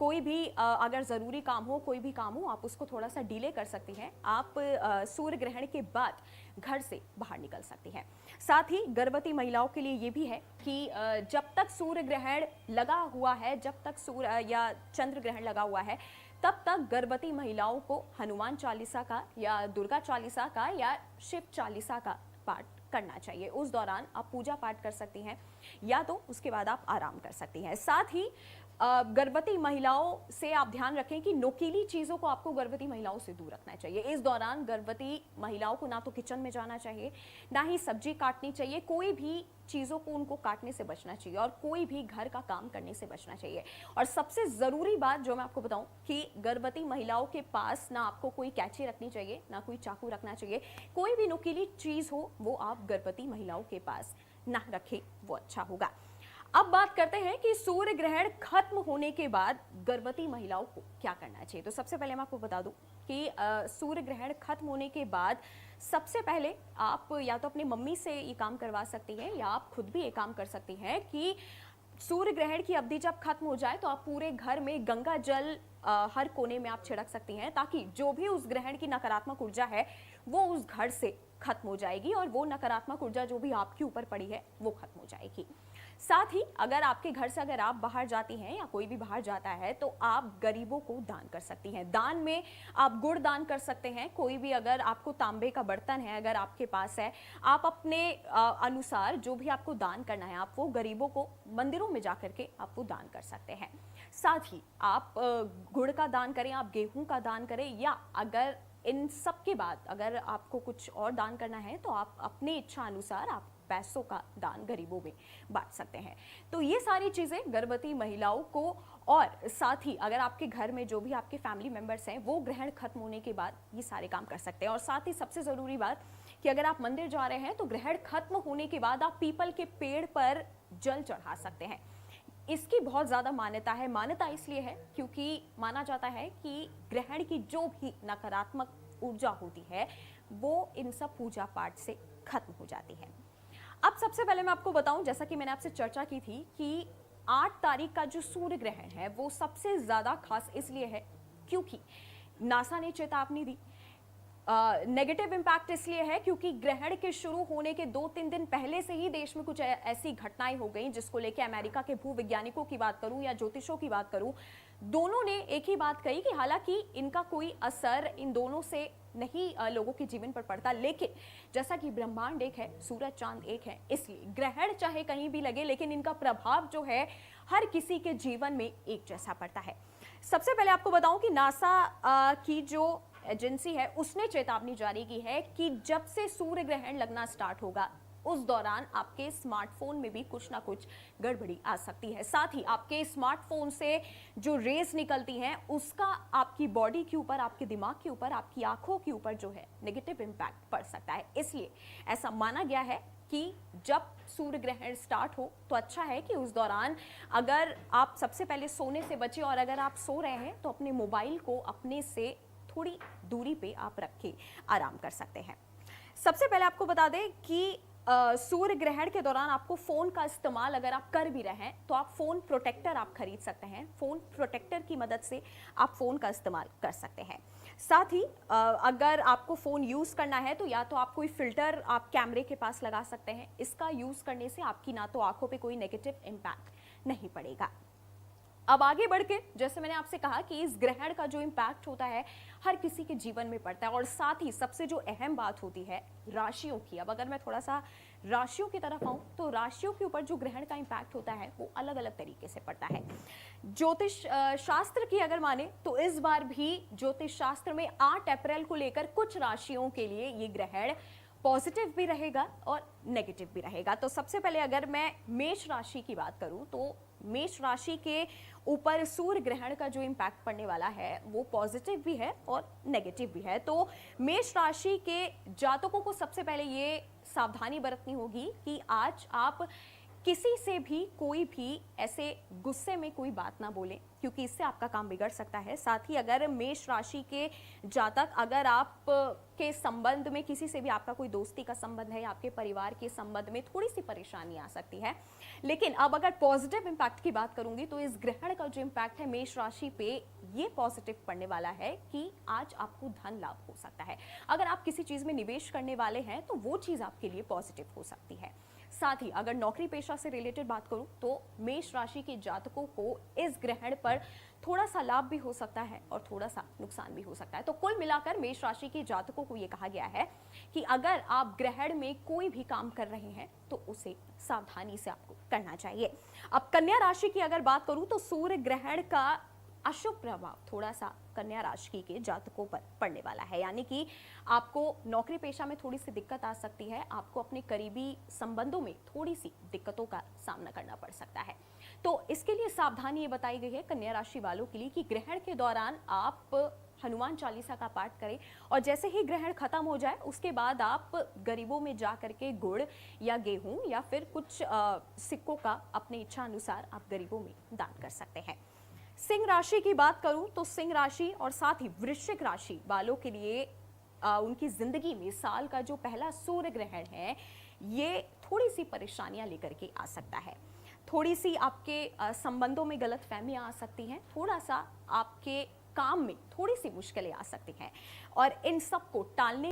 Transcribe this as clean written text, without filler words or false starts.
कोई भी अगर ज़रूरी काम हो, कोई भी काम हो, आप उसको थोड़ा सा डिले कर सकती हैं। आप सूर्य ग्रहण के बाद घर से बाहर निकल सकती हैं। साथ ही गर्भवती महिलाओं के लिए ये भी है कि जब तक सूर्य ग्रहण लगा हुआ है, जब तक सूर्य या चंद्र ग्रहण लगा हुआ है, तब तक गर्भवती महिलाओं को हनुमान चालीसा का या दुर्गा चालीसा का या शिव चालीसा का पाठ करना चाहिए। उस दौरान आप पूजा पाठ कर सकती हैं या तो उसके बाद आप आराम कर सकती हैं। साथ ही गर्भवती महिलाओं से आप ध्यान रखें कि नोकीली चीज़ों को आपको गर्भवती महिलाओं से दूर रखना चाहिए। इस दौरान गर्भवती महिलाओं को ना तो किचन में जाना चाहिए, ना ही सब्जी काटनी चाहिए, कोई भी चीज़ों को उनको काटने से बचना चाहिए और कोई भी घर का काम करने से बचना चाहिए। और सबसे ज़रूरी बात जो मैं आपको बताऊं कि गर्भवती महिलाओं के पास ना आपको कोई कैंची रखनी चाहिए, ना कोई चाकू रखना चाहिए। कोई भी नुकीली चीज़ हो वो आप गर्भवती महिलाओं के पास ना रखें, वो अच्छा होगा। अब बात करते हैं कि सूर्य ग्रहण खत्म होने के बाद गर्भवती महिलाओं को क्या करना चाहिए। तो सबसे पहले मैं आपको बता दूं कि सूर्य ग्रहण खत्म होने के बाद सबसे पहले आप या तो अपनी मम्मी से ये काम करवा सकती हैं या आप खुद भी ये काम कर सकती हैं कि सूर्य ग्रहण की अवधि जब खत्म हो जाए तो आप पूरे घर में गंगा जल हर कोने में आप छिड़क सकती हैं, ताकि जो भी उस ग्रहण की नकारात्मक ऊर्जा है वो उस घर से खत्म हो जाएगी और वो नकारात्मक ऊर्जा जो भी आपके ऊपर पड़ी है वो खत्म हो जाएगी। साथ ही अगर आपके घर से अगर आप बाहर जाती हैं या कोई भी बाहर जाता है तो आप गरीबों को दान कर सकती हैं। दान में आप गुड़ दान कर सकते हैं। कोई भी अगर आपको तांबे का बर्तन है अगर आपके पास है, आप अपने अनुसार जो भी आपको दान करना है आप वो गरीबों को मंदिरों में जा करके आप वो दान कर सकते हैं। साथ ही आप गुड़ का दान करें, आप गेहूं का दान करें, या अगर इन सब के बाद अगर आपको कुछ और दान करना है तो आप अपनी इच्छा अनुसार आप पैसों का दान गरीबों में बांट सकते हैं। तो ये सारी चीज़ें गर्भवती महिलाओं को, और साथ ही अगर आपके घर में जो भी आपके फैमिली मेंबर्स हैं वो ग्रहण खत्म होने के बाद ये सारे काम कर सकते हैं। और साथ ही सबसे ज़रूरी बात कि अगर आप मंदिर जा रहे हैं तो ग्रहण खत्म होने के बाद आप पीपल के पेड़ पर जल चढ़ा सकते हैं। इसकी बहुत ज़्यादा मान्यता है। मान्यता इसलिए है क्योंकि माना जाता है कि ग्रहण की जो भी नकारात्मक ऊर्जा होती है वो इन सब पूजा पाठ से खत्म हो जाती है। अब सबसे पहले मैं आपको बताऊं, जैसा कि मैंने आपसे चर्चा की थी कि 8 तारीख का जो सूर्य ग्रहण है वो सबसे ज़्यादा खास इसलिए है क्योंकि नासा ने चेतावनी दी। नेगेटिव इम्पैक्ट इसलिए है क्योंकि ग्रहण के शुरू होने के 2-3 दिन पहले से ही देश में कुछ ऐसी घटनाएं हो गई जिसको लेकर अमेरिका के भूवैज्ञानिकों की बात करूं या ज्योतिषों की बात करूं, दोनों ने एक ही बात कही कि हालांकि इनका कोई असर इन दोनों से नहीं लोगों के जीवन पर पड़ता, लेकिन जैसा कि ब्रह्मांड एक है, सूरज चांद एक है, इसलिए ग्रहण चाहे कहीं भी लगे लेकिन इनका प्रभाव जो है हर किसी के जीवन में एक जैसा पड़ता है। सबसे पहले आपको बताऊं कि नासा की जो एजेंसी है उसने चेतावनी जारी की है कि जब से सूर्य ग्रहण लगना स्टार्ट होगा उस दौरान आपके स्मार्टफोन में भी कुछ ना कुछ गड़बड़ी आ सकती है। साथ ही आपके स्मार्टफोन से जो रेस निकलती हैं उसका आपकी बॉडी के ऊपर, आपके दिमाग के ऊपर, आपकी आंखों के ऊपर जो है नेगेटिव इम्पैक्ट पड़ सकता है। इसलिए ऐसा माना गया है कि जब सूर्य ग्रहण स्टार्ट हो तो अच्छा है कि उस दौरान अगर आप सबसे पहले सोने से बचें, और अगर आप सो रहे हैं तो अपने मोबाइल को अपने से थोड़ी दूरी पे आप रख के आराम कर सकते हैं। सबसे पहले आपको बता दें कि सूर्य ग्रहण के दौरान आपको फोन का इस्तेमाल अगर आप कर भी रहे हैं तो आप फोन प्रोटेक्टर आप खरीद सकते हैं। फोन प्रोटेक्टर की मदद से आप फोन का इस्तेमाल कर सकते हैं। साथ ही अगर आपको फोन यूज करना है तो या तो आप कोई फिल्टर आप कैमरे के पास लगा सकते हैं। इसका यूज करने से आपकी ना तो आंखों पे कोई नेगेटिव इम्पैक्ट नहीं पड़ेगा। अब आगे बढ़ के जैसे मैंने आपसे कहा कि इस ग्रहण का जो इम्पैक्ट होता है हर किसी के जीवन में पड़ता है, और साथ ही सबसे जो अहम बात होती है राशियों की। अब अगर मैं थोड़ा सा राशियों की तरफ आऊं तो राशियों के ऊपर जो ग्रहण का इम्पैक्ट होता है वो अलग अलग तरीके से पड़ता है। ज्योतिष शास्त्र की अगर माने तो इस बार भी ज्योतिष शास्त्र में 8 अप्रैल को लेकर कुछ राशियों के लिए ये ग्रहण पॉजिटिव भी रहेगा और नेगेटिव भी रहेगा। तो सबसे पहले अगर मैं मेष राशि की बात करूं तो मेष राशि के ऊपर सूर्य ग्रहण का जो इम्पैक्ट पड़ने वाला है वो पॉजिटिव भी है और नेगेटिव भी है। तो मेष राशि के जातकों को सबसे पहले ये सावधानी बरतनी होगी कि आज आप किसी से भी कोई भी ऐसे गुस्से में कोई बात ना बोलें, क्योंकि इससे आपका काम बिगड़ सकता है। साथ ही अगर मेष राशि के जातक, अगर आप के संबंध में किसी से भी आपका कोई दोस्ती का संबंध है या आपके परिवार के संबंध में थोड़ी सी परेशानी आ सकती है। लेकिन अब अगर पॉजिटिव इंपैक्ट की बात करूंगी तो इस ग्रहण का जो इंपैक्ट है मेष राशि पे, ये पॉजिटिव पड़ने वाला है कि आज आपको धन लाभ हो सकता है। अगर आप किसी चीज में निवेश करने वाले हैं तो वो चीज आपके लिए पॉजिटिव हो सकती है। साथ ही अगर नौकरी पेशा से रिलेटेड बात करूं तो मेष राशि के जातकों को इस ग्रहण पर थोड़ा सा लाभ भी हो सकता है और थोड़ा सा नुकसान भी हो सकता है। तो कुल मिलाकर मेष राशि के जातकों को यह कहा गया है कि अगर आप ग्रहण में कोई भी काम कर रहे हैं तो उसे सावधानी से आपको करना चाहिए। अब कन्या राशि की अगर बात करूं तो सूर्य ग्रहण का अशुभ प्रभाव थोड़ा सा कन्या राशि के जातकों पर पड़ने वाला है, यानी कि आपको नौकरी पेशा में थोड़ी सी दिक्कत आ सकती है, आपको अपने करीबी संबंधों में थोड़ी सी दिक्कतों का सामना करना पड़ सकता है। तो इसके लिए सावधानी ये बताई गई है कन्या राशि वालों के लिए कि ग्रहण के दौरान आप हनुमान चालीसा का पाठ करें और जैसे ही ग्रहण खत्म हो जाए उसके बाद आप गरीबों में जा करके गुड़ या गेहूं या फिर कुछ सिक्कों का अपनी इच्छा अनुसार आप गरीबों में दान कर सकते हैं। सिंह राशि की बात करूं तो सिंह राशि और साथ ही वृश्चिक राशि वालों के लिए उनकी जिंदगी में साल का जो पहला सूर्य ग्रहण है ये थोड़ी सी परेशानियां लेकर के आ सकता है। थोड़ी सी आपके संबंधों में गलतफहमियां आ सकती हैं, थोड़ा सा आपके काम में थोड़ी सी मुश्किलें आ सकती हैं और इन सब को टालने